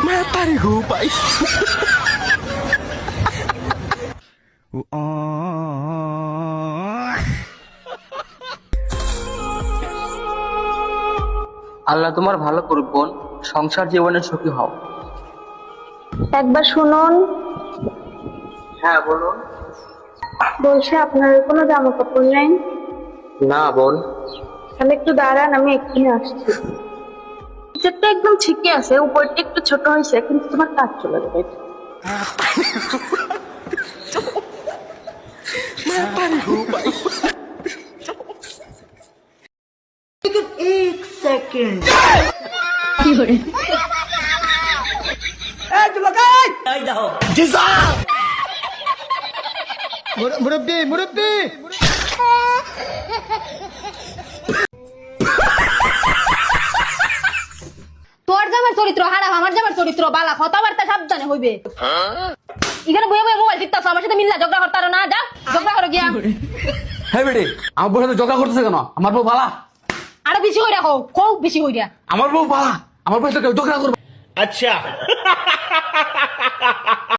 Matahari hupay. আল্লাহ তোমার ভালো করুক বোন, সংসার জীবনে সুখী হও। একবার শুনুন। হ্যাঁ বলুন। বলছি আপনার কোনো জামা কাপড় নেই? না বোন। তাহলে একটু দাঁড়ান, আমি এক্ষুনি আসছি। নিচেরটা একদম ঠিকই আছে, উপরটা একটু ছোট হয়েছে, কিন্তু তোমার কাজ চলে যাবে। Matahari hupay. एक सेकंड मुरब्बी मुरब्बी তোর জামার চরিত্র হারাম, আমার জামার চরিত্র বালা, কথাবার্তা সাবধানে হইবে। এখানে বইয়ে বইয়ে মোবাইল টিপতাছ, আমার সাথে মিল্লা ঝগড়া করতে না, যা ঝগড়া করো গিয়া। হ্যাঁ বেড়ে আমার বউর সাথে ঝগড়া করতেছে কেন? আমার বউ বালা, আরো বেশি হইরা হও, খুব বেশি হইরা। আমার বউ বালা, আমার বউর সাথে ঝগড়া করবো। अच्छा